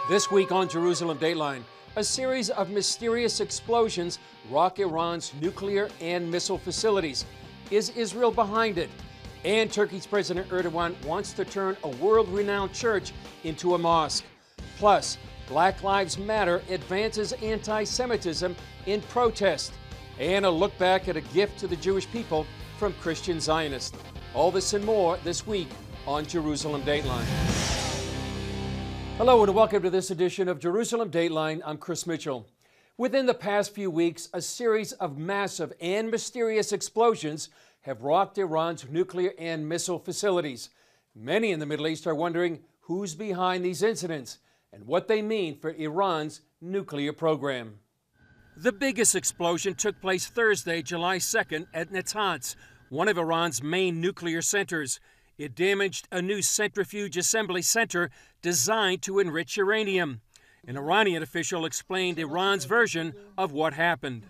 This week on Jerusalem Dateline, a series of mysterious explosions rock Iran's nuclear and missile facilities. Is Israel behind it? And Turkey's President Erdogan wants to turn a world-renowned church into a mosque. Plus, Black Lives Matter advances anti-Semitism in protest. And a look back at a gift to the Jewish people from Christian Zionist. All this and more this week on Jerusalem Dateline. Hello and welcome to this edition of Jerusalem Dateline. I'm Chris Mitchell. Within the past few weeks, a series of massive and mysterious explosions have rocked Iran's nuclear and missile facilities. Many in the Middle East are wondering who's behind these incidents and what they mean for Iran's nuclear program. The biggest explosion took place Thursday, July 2nd at Natanz, one of Iran's main nuclear centers. It damaged a new centrifuge assembly center designed to enrich uranium. An Iranian official explained Iran's version of what happened.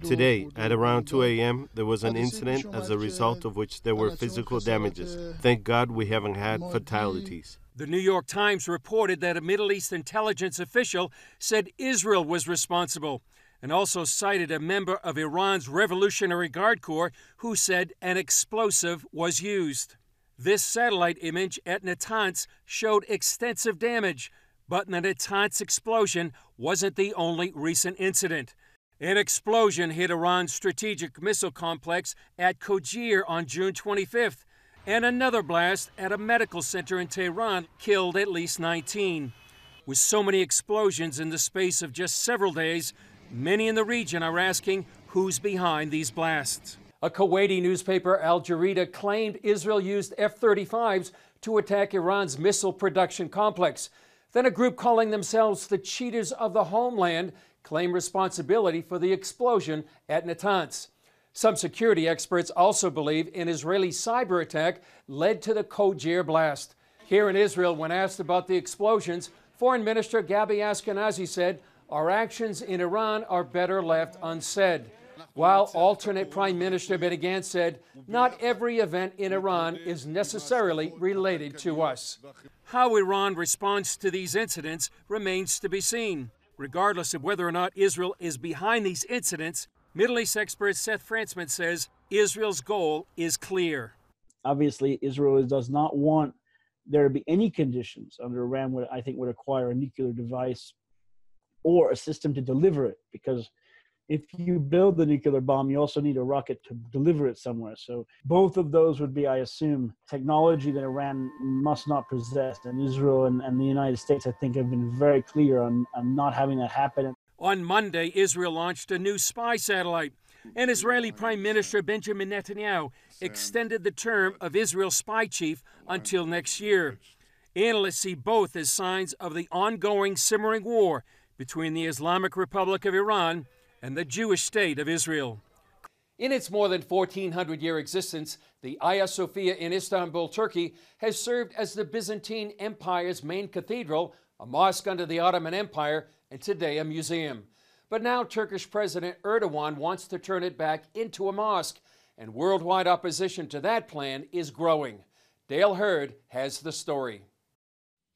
Today, at around 2 a.m., there was an incident as a result of which there were physical damages. Thank God we haven't had fatalities. The New York Times reported that a Middle East intelligence official said Israel was responsible, and also cited a member of Iran's Revolutionary Guard Corps who said an explosive was used. This satellite image at Natanz showed extensive damage, but the Natanz explosion wasn't the only recent incident. An explosion hit Iran's strategic missile complex at Kojir on June 25th, and another blast at a medical center in Tehran killed at least 19. With so many explosions in the space of just several days, many in the region are asking who's behind these blasts. A Kuwaiti newspaper, Al Jazeera, claimed Israel used F-35s to attack Iran's missile production complex. Then a group calling themselves the Cheaters of the Homeland claimed responsibility for the explosion at Natanz. Some security experts also believe an Israeli cyber attack led to the Kojir blast. Here in Israel, when asked about the explosions, Foreign Minister Gabi Ashkenazi said, "Our actions in Iran are better left unsaid." While alternate Prime Minister Benny Gantz said, "Not every event in Iran is necessarily related to us." How Iran responds to these incidents remains to be seen. Regardless of whether or not Israel is behind these incidents, Middle East expert Seth Frantzman says Israel's goal is clear. Obviously, Israel does not want there to be any conditions under Iran would acquire a nuclear device or a system to deliver it, because if you build the nuclear bomb, you also need a rocket to deliver it somewhere. So both of those would be, I assume, technology that Iran must not possess. And Israel and the United States, I think, have been very clear on not having that happen. On Monday, Israel launched a new spy satellite, and Israeli Prime Minister Benjamin Netanyahu extended the term of Israel's spy chief until next year. Analysts see both as signs of the ongoing simmering war between the Islamic Republic of Iran and the Jewish state of Israel. In its more than 1,400-year existence, the Hagia Sophia in Istanbul, Turkey, has served as the Byzantine Empire's main cathedral, a mosque under the Ottoman Empire, and today a museum. But now Turkish President Erdogan wants to turn it back into a mosque, and worldwide opposition to that plan is growing. Dale Hurd has the story.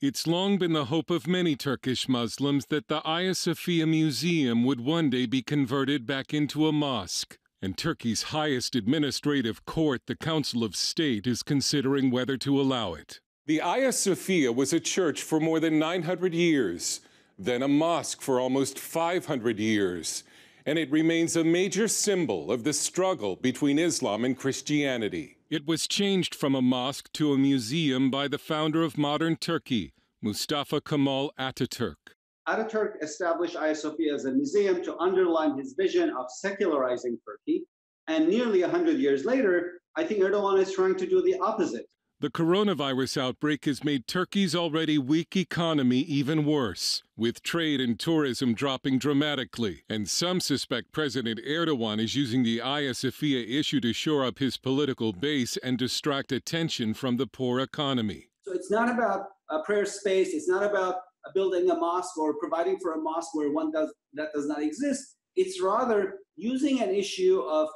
It's long been the hope of many Turkish Muslims that the Hagia Sophia Museum would one day be converted back into a mosque. And Turkey's highest administrative court, the Council of State, is considering whether to allow it. The Hagia Sophia was a church for more than 900 years, then a mosque for almost 500 years, and it remains a major symbol of the struggle between Islam and Christianity. It was changed from a mosque to a museum by the founder of modern Turkey, Mustafa Kemal Ataturk. Ataturk established Hagia Sophia as a museum to underline his vision of secularizing Turkey. And nearly 100 years later, I think Erdogan is trying to do the opposite. The coronavirus outbreak has made Turkey's already weak economy even worse, with trade and tourism dropping dramatically. And some suspect President Erdogan is using the Hagia Sophia issue to shore up his political base and distract attention from the poor economy. So it's not about a prayer space. It's not about building a mosque or providing for a mosque where that does not exist. It's rather using an issue of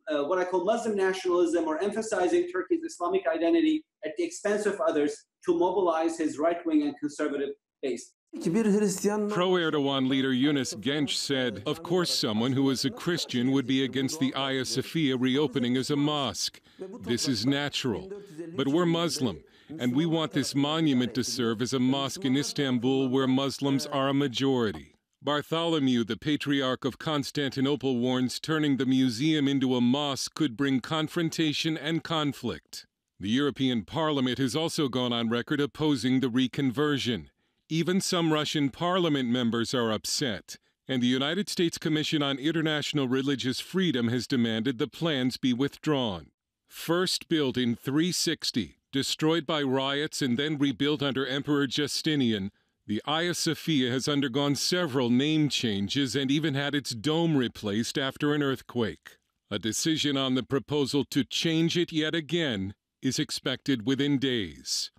what I call Muslim nationalism, or emphasizing Turkey's Islamic identity at the expense of others, to mobilize his right-wing and conservative based. Pro-Erdogan leader Yunus Genç said, of course someone who is a Christian would be against the Hagia Sophia reopening as a mosque. This is natural. But we're Muslim, and we want this monument to serve as a mosque in Istanbul where Muslims are a majority. Bartholomew, the Patriarch of Constantinople, warns turning the museum into a mosque could bring confrontation and conflict. The European Parliament has also gone on record opposing the reconversion. Even some Russian parliament members are upset, and the United States Commission on International Religious Freedom has demanded the plans be withdrawn. First built in 360, destroyed by riots and then rebuilt under Emperor Justinian, the Hagia Sophia has undergone several name changes and even had its dome replaced after an earthquake. A decision on the proposal to change it yet again is expected within days.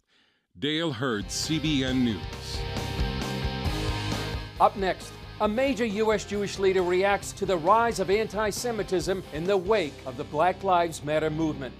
Dale Hurd, CBN News. Up next, a major U.S. Jewish leader reacts to the rise of anti-Semitism in the wake of the Black Lives Matter movement.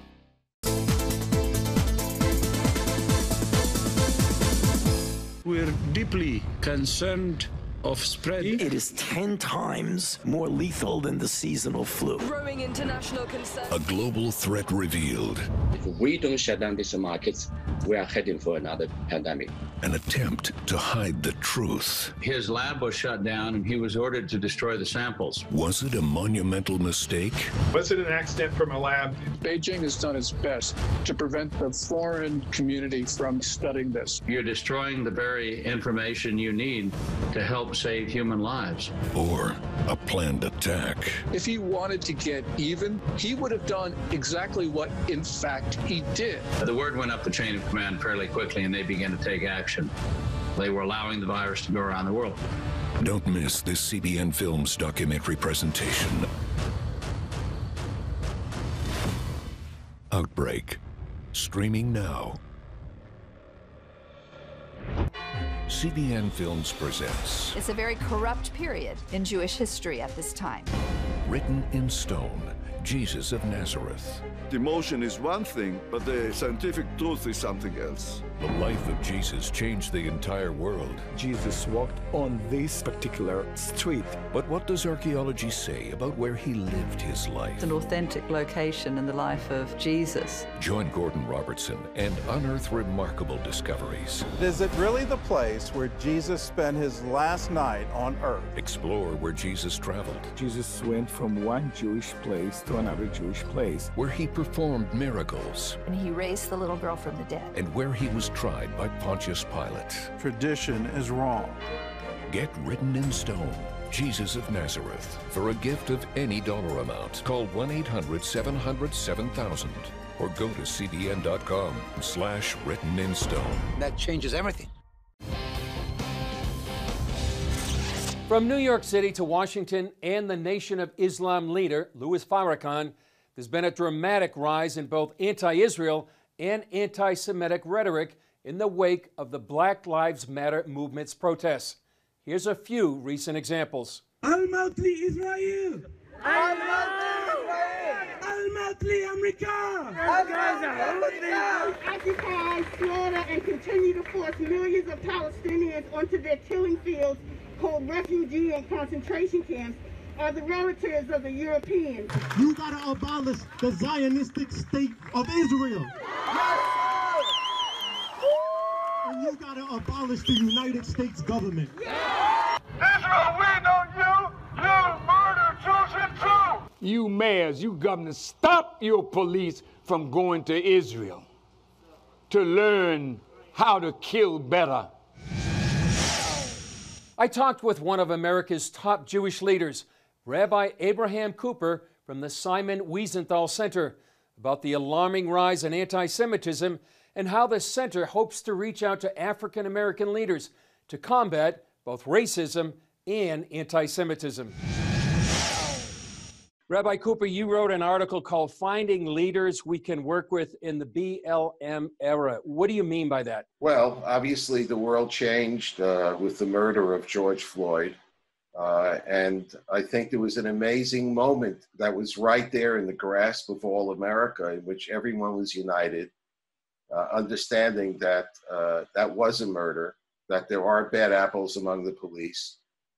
We're deeply concerned of spread. It is 10 times more lethal than the seasonal flu. Growing international concern. A global threat revealed. If we don't shut down these markets, we are heading for another pandemic. An attempt to hide the truth. His lab was shut down and he was ordered to destroy the samples. Was it a monumental mistake? Was it an accident from a lab? Beijing has done its best to prevent the foreign community from studying this. You're destroying the very information you need to help save human lives. Or a planned attack. If he wanted to get even, he would have done exactly what, in fact, he did. The word went up the chain of command fairly quickly and they began to take action. They were allowing the virus to go around the world. Don't miss this CBN Films documentary presentation. Outbreak. Streaming now. CBN Films presents. It's a very corrupt period in Jewish history at this time. Written in stone, Jesus of Nazareth. The emotion is one thing, but the scientific truth is something else. The life of Jesus changed the entire world. Jesus walked on this particular street. But what does archaeology say about where he lived his life? It's an authentic location in the life of Jesus. Join Gordon Robertson and unearth remarkable discoveries. Is it really the place where Jesus spent his last night on earth? Explore where Jesus traveled. Jesus went from one Jewish place to another Jewish place. Where he performed miracles. And he raised the little girl from the dead. And where he was tried by Pontius Pilate. Tradition is wrong. Get Written in Stone, Jesus of Nazareth. For a gift of any dollar amount, call 1-800-700-7000 or go to cbn.com/writteninsstone. That changes everything. From New York City to Washington and the Nation of Islam leader, Louis Farrakhan, there's been a dramatic rise in both anti-Israel and anti-Semitic rhetoric in the wake of the Black Lives Matter movement's protests. Here's a few recent examples. Al-Mawtli Israel! Al-Mawtli Israel! Al-Mawtli America! Occupy, slaughter, and continue to force millions of Palestinians onto their killing fields called refugee and concentration camps are the relatives of the Europeans. You gotta abolish the Zionistic state of Israel. And you gotta abolish the United States government. Israel, win on you! You murder children too! You mayors, you governors, stop your police from going to Israel to learn how to kill better. I talked with one of America's top Jewish leaders, Rabbi Abraham Cooper from the Simon Wiesenthal Center, about the alarming rise in anti-Semitism and how the center hopes to reach out to African American leaders to combat both racism and anti-Semitism. Rabbi Cooper, you wrote an article called Finding Leaders We Can Work With in the BLM Era. What do you mean by that? Well, obviously the world changed with the murder of George Floyd. And I think there was an amazing moment that was right there in the grasp of all America, in which everyone was united, understanding that that was a murder, that there are bad apples among the police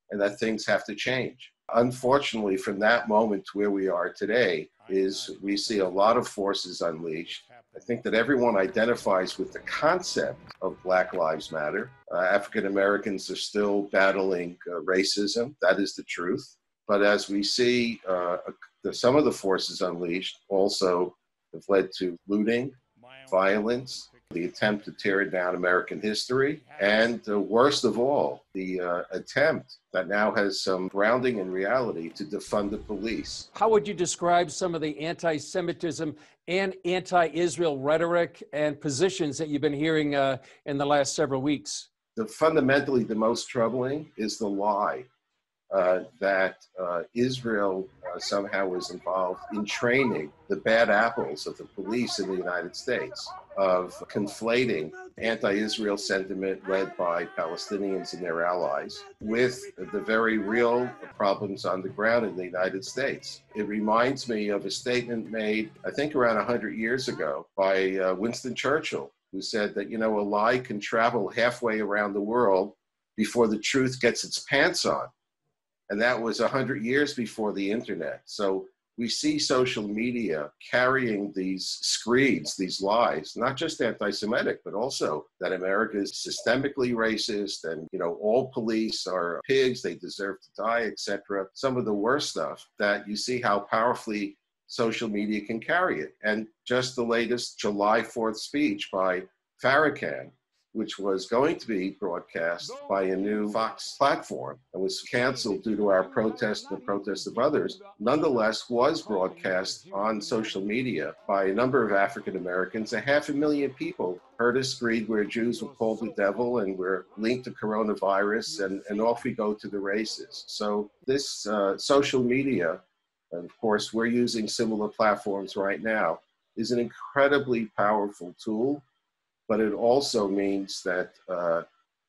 and that things have to change. Unfortunately, from that moment to where we are today, is we see a lot of forces unleashed. I think that everyone identifies with the concept of Black Lives Matter. African Americans are still battling racism. That is the truth. But as we see, some of the forces unleashed also have led to looting, violence, the attempt to tear down American history, and worst of all, the attempt that now has some grounding in reality to defund the police. How would you describe some of the anti-Semitism and anti-Israel rhetoric and positions that you've been hearing in the last several weeks? Fundamentally, the most troubling is the lie that Israel somehow was involved in training the bad apples of the police in the United States, of conflating anti-Israel sentiment led by Palestinians and their allies with the very real problems on the ground in the United States. It reminds me of a statement made, I think around 100 years ago, by Winston Churchill, who said that, a lie can travel halfway around the world before the truth gets its pants on. And that was 100 years before the internet. So we see social media carrying these screeds, these lies, not just anti-Semitic, but also that America is systemically racist and, all police are pigs, they deserve to die, etc. Some of the worst stuff that you see how powerfully social media can carry it. And just the latest July 4th speech by Farrakhan, which was going to be broadcast by a new Fox platform and was canceled due to our protest and the protest of others, nonetheless was broadcast on social media by a number of African Americans. 500,000 people heard us screed where Jews were called the devil and we're linked to coronavirus, and off we go to the races. So this social media, and of course we're using similar platforms right now, is an incredibly powerful tool. But it also means that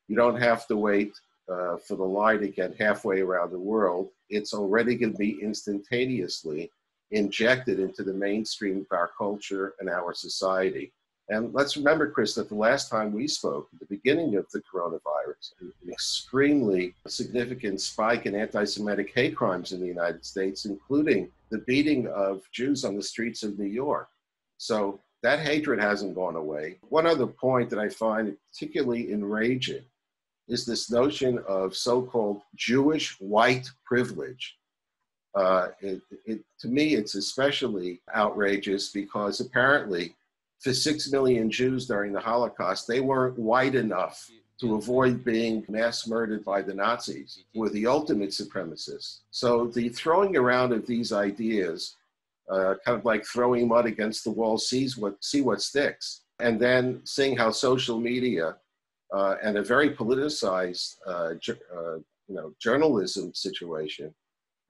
you don't have to wait for the lie to get halfway around the world. It's already going to be instantaneously injected into the mainstream of our culture and our society. And let's remember, Chris, that the last time we spoke, at the beginning of the coronavirus, an extremely significant spike in anti-Semitic hate crimes in the United States, including the beating of Jews on the streets of New York. So that hatred hasn't gone away. One other point that I find particularly enraging is this notion of so-called Jewish white privilege. To me, it's especially outrageous because apparently for 6 million Jews during the Holocaust, they weren't white enough to avoid being mass murdered by the Nazis, who were the ultimate supremacists. So the throwing around of these ideas, kind of like throwing mud against the wall, see what sticks. And then seeing how social media and a very politicized journalism situation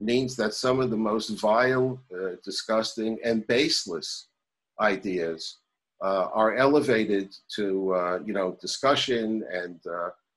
means that some of the most vile, disgusting, and baseless ideas are elevated to discussion and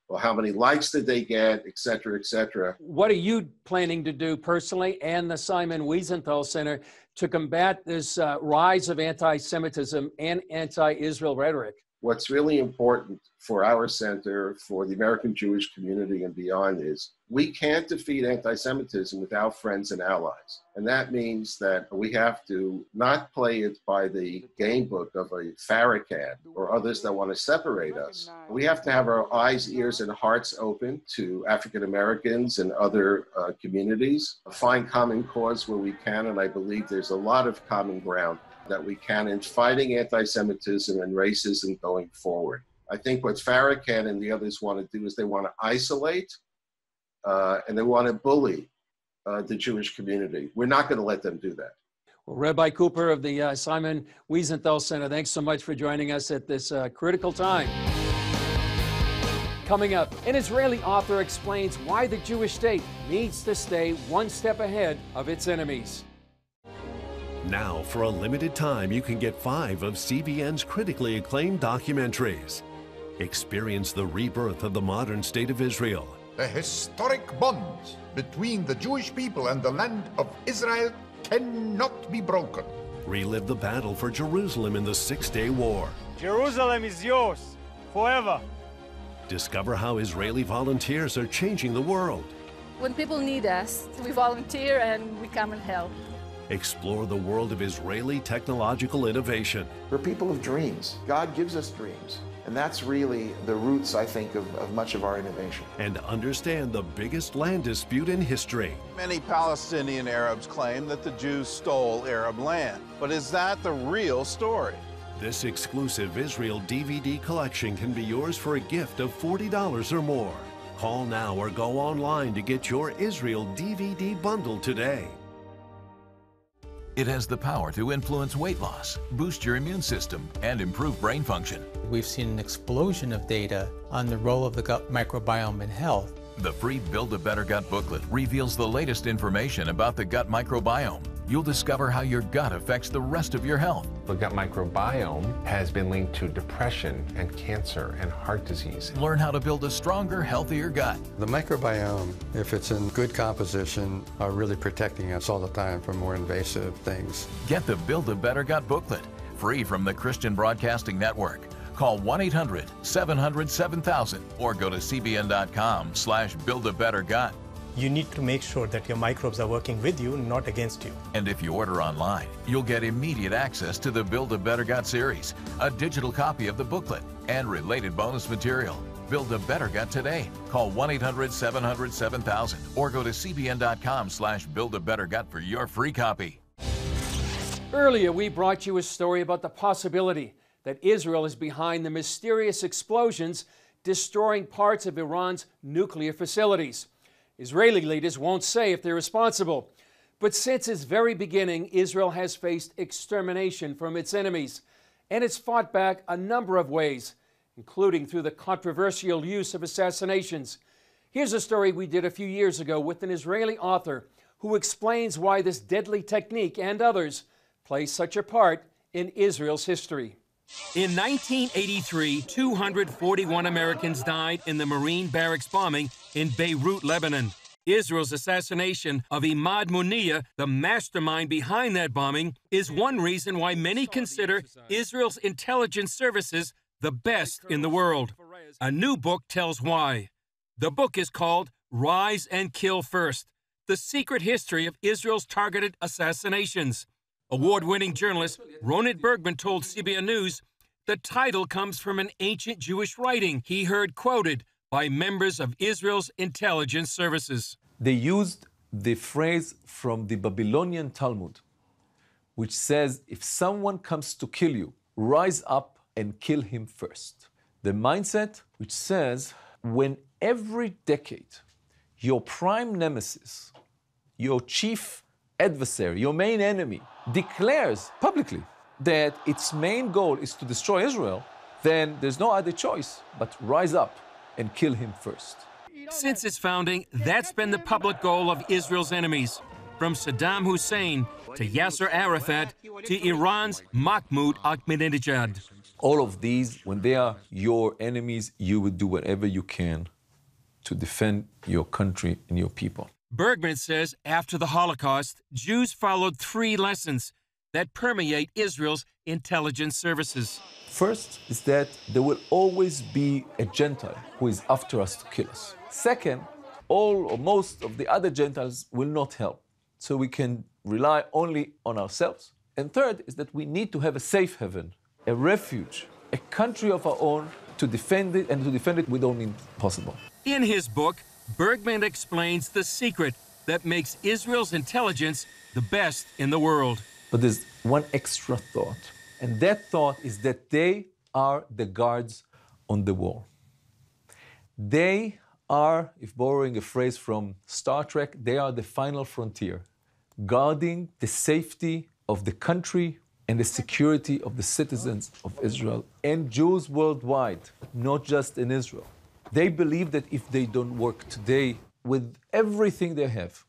well, how many likes did they get, et cetera, et cetera. What are you planning to do personally and the Simon Wiesenthal Center to combat this rise of anti-Semitism and anti-Israel rhetoric? What's really important for our center, for the American Jewish community and beyond, is we can't defeat anti-Semitism without friends and allies. And that means that we have to not play it by the game book of a Farrakhan or others that want to separate us. We have to have our eyes, ears, and hearts open to African Americans and other communities, find common cause where we can, and I believe there's a lot of common ground that we can in fighting anti-Semitism and racism going forward. I think what Farrakhan and the others want to do is they want to isolate and they want to bully the Jewish community. We're not going to let them do that. Well, Rabbi Cooper of the Simon Wiesenthal Center, thanks so much for joining us at this critical time. Coming up, an Israeli author explains why the Jewish state needs to stay one step ahead of its enemies. Now, for a limited time, you can get 5 of CBN's critically acclaimed documentaries. Experience the rebirth of the modern state of Israel. The historic bonds between the Jewish people and the land of Israel cannot be broken. Relive the battle for Jerusalem in the Six-Day War. Jerusalem is yours forever. Discover how Israeli volunteers are changing the world. When people need us, we volunteer and we come and help. Explore the world of Israeli technological innovation. We're people of dreams. God gives us dreams. And that's really the roots, I think, of much of our innovation. And understand the biggest land dispute in history. Many Palestinian Arabs claim that the Jews stole Arab land. But is that the real story? This exclusive Israel DVD collection can be yours for a gift of $40 or more. Call now or go online to get your Israel DVD bundle today. It has the power to influence weight loss, boost your immune system, and improve brain function. We've seen an explosion of data on the role of the gut microbiome in health. The free Build a Better Gut booklet reveals the latest information about the gut microbiome. You'll discover how your gut affects the rest of your health. The gut microbiome has been linked to depression and cancer and heart disease. Learn how to build a stronger, healthier gut. The microbiome, if it's in good composition, are really protecting us all the time from more invasive things. Get the Build a Better Gut booklet, free from the Christian Broadcasting Network. Call 1-800-700-7000 or go to cbn.com/buildabettergut. You need to make sure that your microbes are working with you, not against you. And if you order online, you'll get immediate access to the Build a Better Gut series, a digital copy of the booklet, and related bonus material. Build a Better Gut today. Call 1-800-700-7000 or go to cbn.com/buildabettergut for your free copy. Earlier, we brought you a story about the possibility that Israel is behind the mysterious explosions destroying parts of Iran's nuclear facilities. Israeli leaders won't say if they're responsible. But since its very beginning, Israel has faced extermination from its enemies, and it's fought back a number of ways, including through the controversial use of assassinations. Here's a story we did a few years ago with an Israeli author who explains why this deadly technique and others play such a part in Israel's history. In 1983, 241 Americans died in the Marine barracks bombing in Beirut, Lebanon. Israel's assassination of Imad Muniyeh, the mastermind behind that bombing, is one reason why many consider Israel's intelligence services the best in the world. A new book tells why. The book is called Rise and Kill First: The Secret History of Israel's Targeted Assassinations. Award-winning journalist Ronit Bergman told CBN News the title comes from an ancient Jewish writing he heard quoted by members of Israel's intelligence services. They used the phrase from the Babylonian Talmud, which says, if someone comes to kill you, rise up and kill him first. The mindset which says, when every decade your prime nemesis, your chief adversary, your main enemy, declares publicly that its main goal is to destroy Israel, then there's no other choice but rise up and kill him first. Since its founding, that's been the public goal of Israel's enemies, from Saddam Hussein to Yasser Arafat to Iran's Mahmoud Ahmadinejad. All of these, when they are your enemies, you would do whatever you can to defend your country and your people. Bergman says after the Holocaust, Jews followed three lessons that permeate Israel's intelligence services. First is that there will always be a Gentile who is after us to kill us. Second, all or most of the other Gentiles will not help, so we can rely only on ourselves. And third is that we need to have a safe haven, a refuge, a country of our own to defend it, and to defend it with all means possible. In his book, Bergman explains the secret that makes Israel's intelligence the best in the world. But there's one extra thought, and that thought is that they are the guards on the wall. They are, if borrowing a phrase from Star Trek, they are the final frontier, guarding the safety of the country and the security of the citizens of Israel and Jews worldwide, not just in Israel. They believe that if they don't work today with everything they have,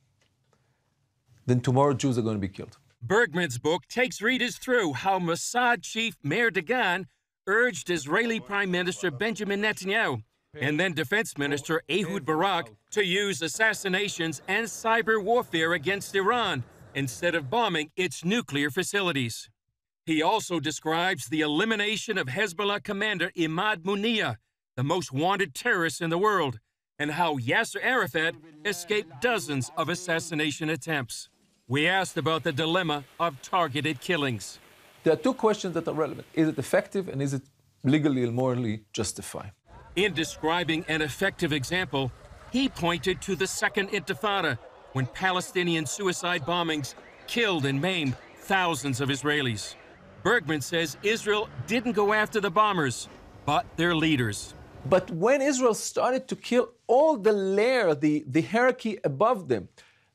then tomorrow Jews are going to be killed. Bergman's book takes readers through how Mossad chief Meir Dagan urged Israeli Prime Minister Benjamin Netanyahu and then Defense Minister Ehud Barak to use assassinations and cyber warfare against Iran instead of bombing its nuclear facilities. He also describes the elimination of Hezbollah commander Imad Muniyeh the most wanted terrorist in the world, and how Yasser Arafat escaped dozens of assassination attempts. We asked about the dilemma of targeted killings. There are two questions that are relevant. Is it effective and is it legally and morally justified? In describing an effective example, he pointed to the Second Intifada, when Palestinian suicide bombings killed and maimed thousands of Israelis. Bergman says Israel didn't go after the bombers, but their leaders. But when Israel started to kill all the layer, the hierarchy above them,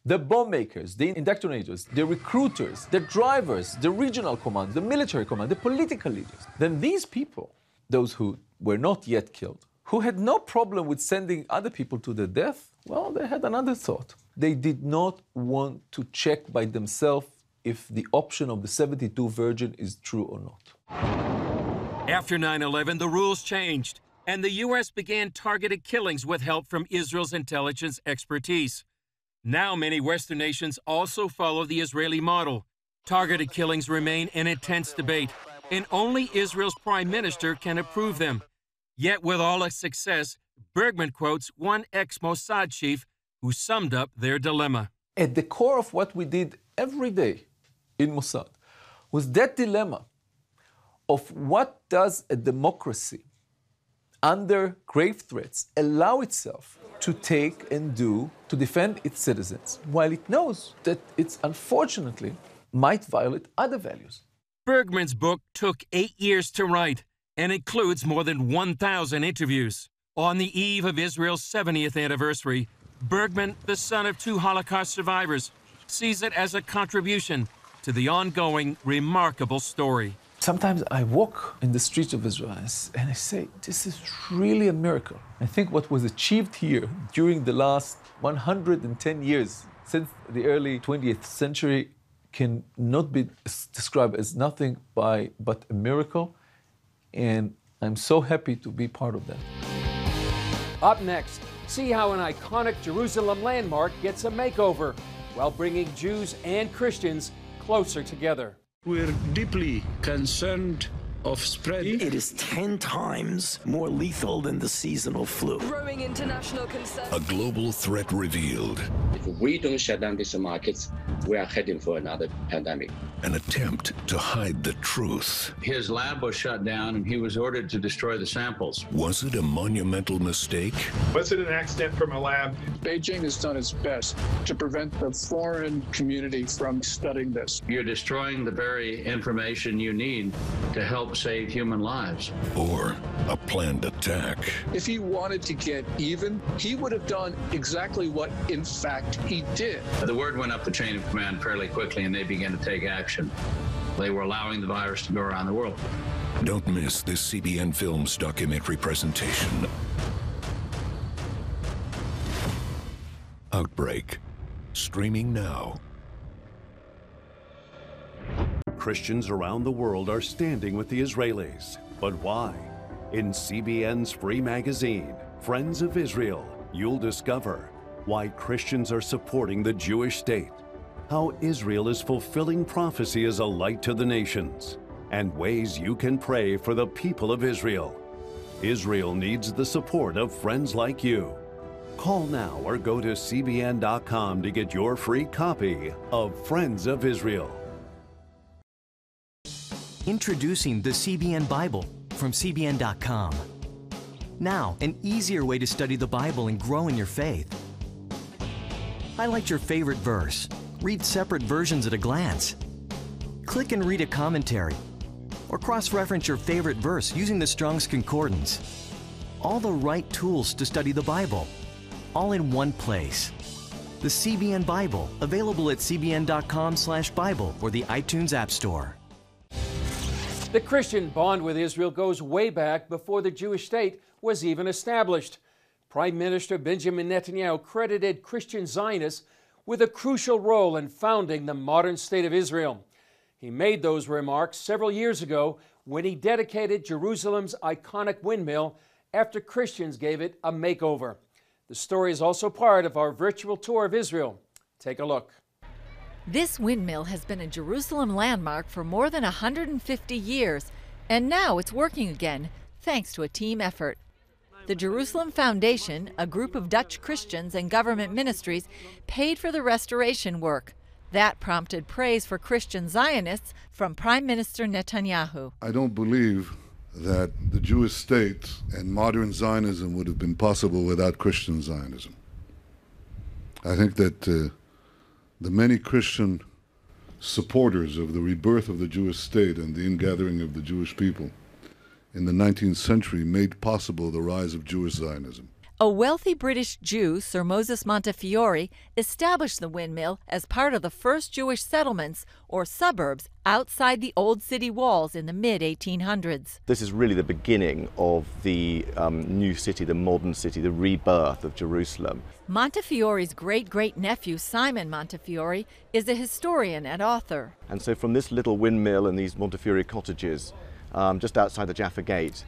the bomb makers, the indoctrinators, the recruiters, the drivers, the regional command, the military command, the political leaders, then these people, those who were not yet killed, who had no problem with sending other people to their death, well, they had another thought. They did not want to check by themselves if the option of the 72 virgin is true or not. After 9/11, the rules changed, and the U.S. began targeted killings with help from Israel's intelligence expertise. Now many Western nations also follow the Israeli model. Targeted killings remain an intense debate, and only Israel's prime minister can approve them. Yet with all its success, Bergman quotes one ex-Mossad chief who summed up their dilemma. At the core of what we did every day in Mossad was that dilemma of what does a democracy under grave threats allow itself to take and do to defend its citizens, while it knows that it unfortunately might violate other values. Bergman's book took 8 years to write and includes more than 1,000 interviews. On the eve of Israel's 70th anniversary, Bergman, the son of 2 Holocaust survivors, sees it as a contribution to the ongoing remarkable story. Sometimes I walk in the streets of Israel and I say, this is really a miracle. I think what was achieved here during the last 110 years, since the early 20th century, can not be described as nothing but a miracle. And I'm so happy to be part of that. Up next, see how an iconic Jerusalem landmark gets a makeover while bringing Jews and Christians closer together. We're deeply concerned of spread. It is 10 times more lethal than the seasonal flu. Growing international concern. A global threat revealed. If we don't shut down these markets, we are heading for another pandemic. An attempt to hide the truth. His lab was shut down and he was ordered to destroy the samples. Was it a monumental mistake? Was it an accident from a lab? Beijing has done its best to prevent the foreign community from studying this. You're destroying the very information you need to help save human lives. Or a planned attack. If he wanted to get even, he would have done exactly what, in fact, he did. The word went up the chain of command fairly quickly and they began to take action. They were allowing the virus to go around the world. Don't miss this CBN Films documentary presentation. Outbreak. Streaming now. Christians around the world are standing with the Israelis. But why? In CBN's free magazine, Friends of Israel, you'll discover why Christians are supporting the Jewish state, how Israel is fulfilling prophecy as a light to the nations, and ways you can pray for the people of Israel. Israel needs the support of friends like you. Call now or go to cbn.com to get your free copy of Friends of Israel. Introducing the CBN Bible from CBN.com. Now, an easier way to study the Bible and grow in your faith. Highlight your favorite verse. Read separate versions at a glance. Click and read a commentary. Or cross-reference your favorite verse using the Strong's Concordance. All the right tools to study the Bible, all in one place. The CBN Bible, available at cbn.com/Bible or the iTunes App Store. The Christian bond with Israel goes way back before the Jewish state was even established. Prime Minister Benjamin Netanyahu credited Christian Zionists with a crucial role in founding the modern state of Israel. He made those remarks several years ago when he dedicated Jerusalem's iconic windmill after Christians gave it a makeover. The story is also part of our virtual tour of Israel. Take a look. This windmill has been a Jerusalem landmark for more than 150 years, and now it's working again, thanks to a team effort. The Jerusalem Foundation, a group of Dutch Christians and government ministries, paid for the restoration work. That prompted praise for Christian Zionists from Prime Minister Netanyahu. I don't believe that the Jewish state and modern Zionism would have been possible without Christian Zionism. I think that the many Christian supporters of the rebirth of the Jewish state and the ingathering of the Jewish people in the 19th century made possible the rise of Jewish Zionism. A wealthy British Jew, Sir Moses Montefiore, established the windmill as part of the first Jewish settlements or suburbs outside the old city walls in the mid-1800s. This is really the beginning of the new city, the modern city, the rebirth of Jerusalem. Montefiore's great-great-nephew, Simon Montefiore, is a historian and author. And so from this little windmill and these Montefiore cottages just outside the Jaffa Gate,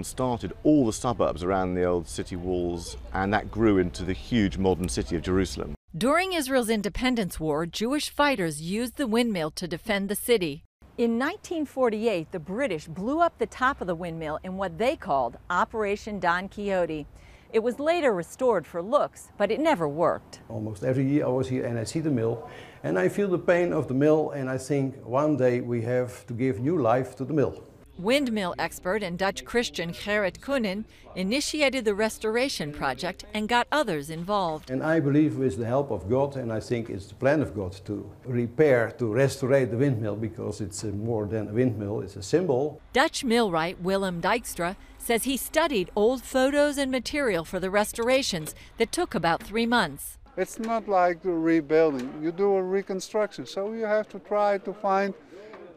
started all the suburbs around the old city walls, and that grew into the huge modern city of Jerusalem. During Israel's independence war, Jewish fighters used the windmill to defend the city. In 1948, the British blew up the top of the windmill in what they called Operation Don Quixote. It was later restored for looks, but it never worked. Almost every year I was here and I see the mill, and I feel the pain of the mill, and I think one day we have to give new life to the mill. Windmill expert and Dutch Christian Gerrit Koenen initiated the restoration project and got others involved. And I believe with the help of God, and I think it's the plan of God to repair, to restore the windmill, because it's more than a windmill, it's a symbol. Dutch millwright Willem Dijkstra says he studied old photos and material for the restorations that took about 3 months. It's not like rebuilding, you do a reconstruction, so you have to try to find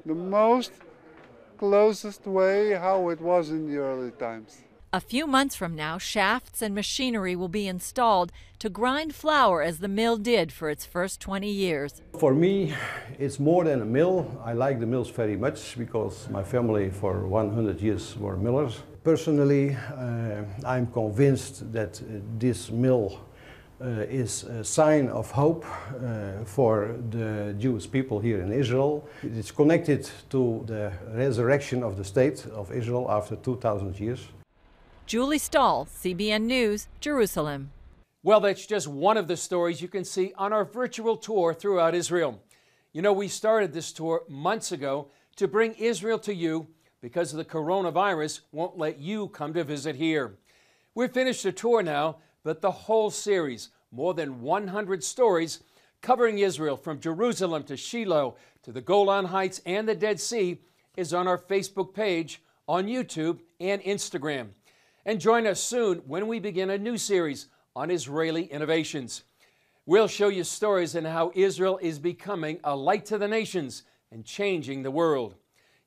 the most closest way how it was in the early times. A few months from now, shafts and machinery will be installed to grind flour as the mill did for its first 20 years. For me, it's more than a mill. I like the mills very much because my family for 100 years were millers. Personally, I'm convinced that this mill is a sign of hope for the Jewish people here in Israel. It's connected to the resurrection of the state of Israel after 2,000 years. Julie Stahl, CBN News, Jerusalem. Well, that's just one of the stories you can see on our virtual tour throughout Israel. You know, we started this tour months ago to bring Israel to you because the coronavirus won't let you come to visit here. We've finished the tour now, but the whole series, more than 100 stories, covering Israel from Jerusalem to Shiloh to the Golan Heights and the Dead Sea, is on our Facebook page, on YouTube, and Instagram. And join us soon when we begin a new series on Israeli innovations. We'll show you stories on how Israel is becoming a light to the nations and changing the world.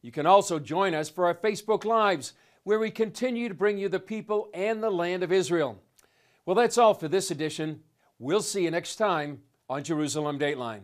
You can also join us for our Facebook Lives, where we continue to bring you the people and the land of Israel. Well, that's all for this edition. We'll see you next time on Jerusalem Dateline.